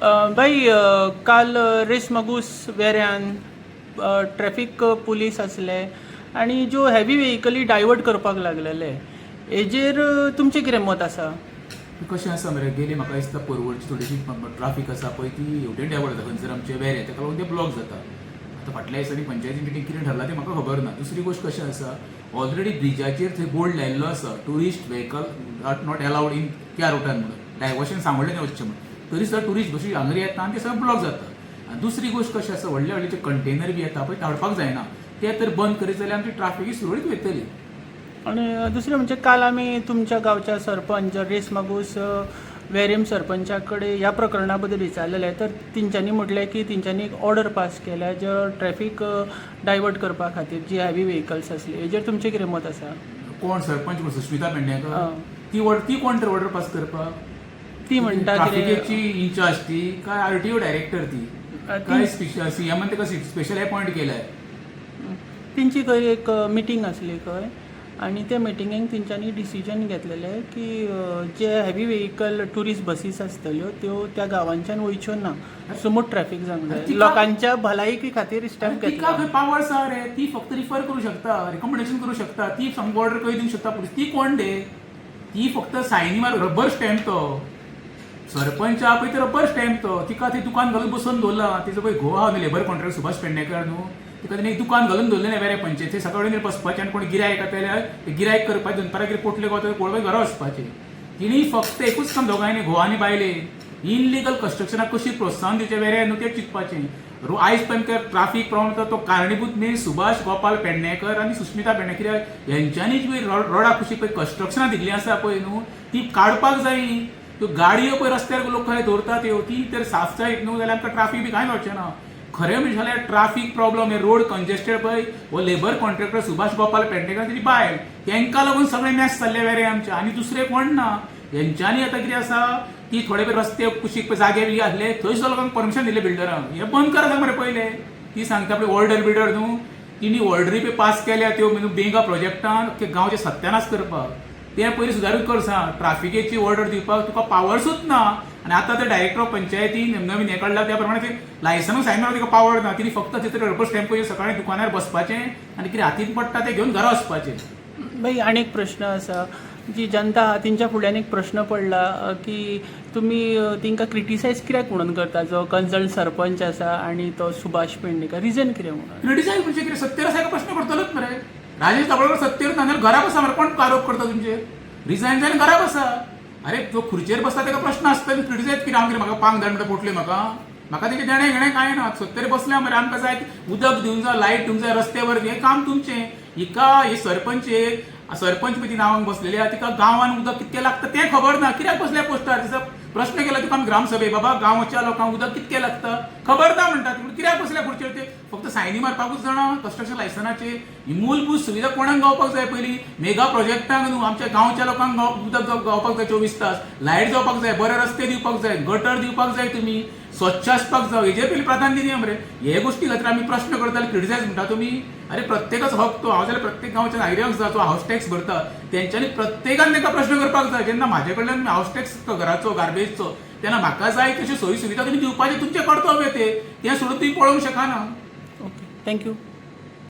भाई काल race Magos वेऱ्यान traffic police असले आणि जो हेवी व्हेकली डायवर्ट करपाक लागलेले हेजेर तुमचें कितें मत आसा? कशें आसा मरे गेली म्हाका दिसता परवडची थोडीशी ट्राफीक आसा पळय ती हेवटेन डायवर्ट जाता खंयसर आमचे वेरे ताका लागून ते ब्लॉक जाता. आतां फाटल्या दिसांनी पंचायती मिटींग कितें ठरलां तें म्हाका खबर ना. दुसरी गोश्ट कशें आसा ऑलरेडी ब्रिजाचेर थंय बोर्ड लायिल्लो आसा tourist vehicle are not allowed in त्या रुटान म्हणून डायवर्शन सांगलें तें वचचें म्हणून. तरी सुद्दां टुरिस्ट बशी हांगा येता आनी ते सगळें ब्लॉक जाता. आनी दुसरी गोश्ट कशी आसा व्हडले व्हडले जे कंटेनर बी येता पळय धाडपाक जायना ते तर बंद करीत जाल्यार आमची ट्राफीक ही सुरळीत वयतली. आणि दुसरें म्हणजे काल आमी तुमच्या गांवच्या सरपंच रेस मागूस वेरेम सरपंचा कडेन ह्या प्रकरणा बद्दल विचारलेले तर तेंच्यांनी म्हटलें की तेंच्यांनी एक ऑर्डर पास केल्या जो ट्रॅफिक डायवर्ट करपा खातीर जी हेवी व्हेकल्स आसली हेजेर तुमचें कितें मत आसा? कोण सरपंच म्हणून सुश्मिता पेडणेकर ती कोण तर ऑर्डर पास करपाक? ती म्हणटा ट्राफिकेची इंचार्ज ती काय आरटीओ डायरेक्टर ती काय सीएमान ताका स्पेशल अपॉइंट केलाय? तेंची खंय एक मिटींग आसली खंय आनी त्या मिटिंगेक तेंच्यांनी डिसिजन घेतलेलें की जे हेवी व्हेकल ट्युरिस्ट बसीस आसतल्यो त्यो त्या गांवांच्यान वयच्यो ना. समूट ट्रॅफिक जावंक जाय लोकांच्या भलायकी खातीर स्टॅप तिका घेतला. पावर आसा रे ती फक्त रिफर करू शकता रिकमेंडेशन करू शकता ती सामको ऑर्डर खंय दिवंक शकता. ती कोण दे ती फक्त सायनी मार रबर स्टॅम्प तो सरपंच आहा पळय ते रबर स्टॅम्प तो तिका थंय दुकान घालून बसून दवरला. तिजो पळय घोव आहा न्हू लेबर कॉन्ट्रॅक्टर सुभाष पेडणेकर न्हू तिका तेणी एक दुकान घालून दवरलें वेरे पंचायती सकाळी बसपाचें आनी कोण गिरायक येता जाल्यार ते गिरायक करपाचें दनपारां कितें पोटले वता पळोवपाक घरा वचपाचें. तिणी फक्त एकूच काम दोगांयनी घोव आनी बायले इनलिगल कन्स्ट्रक्शनाक कशी प्रोत्साहन दिवचें वेरे न्हू तें चिंतपाचें. आयज पण ट्राफीक प्रॉब्लम तो कारणीभूत मेन सुभाष गोपाल पेडणेकर आनी सुश्मिता पेडणेकर कित्याक हेंच्यांनी जी रोडा कशी पळय कन्स्ट्रक्शनां दिल्लीं आसा पळय न्हू ती काडपाक जायी. त्यो गाडयो पळय रस्त्यार लोक खंय दवरतात त्यो ती तर साफ जायत न्हू जाल्यार आमकां ट्राफीक बी कांय जावचें ना. खरें म्हणजे जाल्यार ट्राफीक प्रॉब्लम हे रोड कंजेस्टेड पळय हो लेबर कॉन्ट्रॅक्टर सुभाष गोपाल पेडणेकर तेजी बायल तांकां लागून सगळें मॅच जाल्ले वेरे आमचे आनी दुसरें कोण ना. हेंच्यांनी आतां कितें आसा ती थोडे पळय रस्ते कुशीक जागे बी आसले थंय सुद्दां लोकांक परमिशन दिलें बिल्डरांक हें बंद करा मरे पयले. ती सांगता पळय ऑर्डर बिल्डर न्हू तिणी ऑर्डरी पळय पास केल्या त्यो बेगा प्रोजेक्टान गांवचे सत्यानाश करपाक तें पयलीं सुदारूच कर सांग. ट्राफिकेची ऑर्डर दिवपाक तुका पावरसूच ना आनी आतां ते डायरेक्टर ऑफ पंचायती नवीन हें काडला त्या प्रमाणे ते लायसनूच सायन मारपाक तिका पावर ना. तिणी फक्त तितले रबर स्टॅम्प सकाळीं दुकानार बसपाचें आनी कितें हातीन पडटा तें घेवन घरा वचपाचें. भाई आनी एक प्रश्न आसा जी जनता आहा तेंच्या फुड्यान एक प्रश्न पडला की तुमी तेंकां क्रिटिसायज कित्याक म्हणून करता जो कन्सर्न सरपंच आसा आनी तो सुभाष पेडणेकर रिजन कितें म्हणून? क्रिटिसायज म्हणजे कितें सत्तेर आसा प्रश्न करतलोच मरे. राजेश दाबोळकर सत्तेर ना जाल्यार घरा बसा मरे कोण आरोप करता तुमचे रिजायन जावन घरा बसा. अरे जो खुर्चेर बसता तेका प्रश्न आसता क्रिटिसायज कितें हांव कितें म्हाका पांक धाड म्हणटा पोटले म्हाका तेजें देणें घेणें कांय ना. सत्तेर बसल्या मरे आमकां जाय उदक दिवंक जाय लायट दिवंक जाय रस्त्यावर हें काम तुमचें. हिका हे सरपंच पळय ती नांवांक बसलेली आहा तिका गांवान उदक कितकें लागता तें खबर ना. कित्याक बसल्या पोस्टार दिसा प्रश्न केला तुका आमी ग्रामसभेक बाबा गांवच्या लोकांक उदक कितकें लागता खबर ना म्हणटा. कित्याक बसल्या खुर्चेर ते फक्त सायनी मारपाकूच जाणा कन्स्ट्रक्शन लायसनाचे. ही मूलभूत सुविधा कोणाक गावपाक जाय पयलीं मेगा प्रोजेक्टांक न्हू आमच्या गांवच्या लोकांक उदक गावपाक जाय 24 तास लायट जावपाक जाय बरे रस्ते दिवपाक जाय गटर दिवपाक जाय तुमी स्वच्छ आसपाक जाय हेजेर पयलीं प्राधान्य दिया मरे. हे गोश्टी खातीर आमी प्रश्न करताले क्रिटिसायज म्हणटा तुमी. अरे प्रत्येकाचो हक तो हांव जाल्यार प्रत्येक गांवच्या नागरिकांक जो हावस टॅक्स भरता तेंच्यांनी प्रत्येकान ताका प्रश्न करपाक जाय. जेन्ना म्हाजे कडल्यान हावस टॅक्स घराचो गार्बेजचो तेन्ना म्हाका जाय तशी सोयी सुविधा तुमी दिवपाचें तुमचें कर्तव्य तें सोडून तुमी पळोवंक शकना. Okay thank you.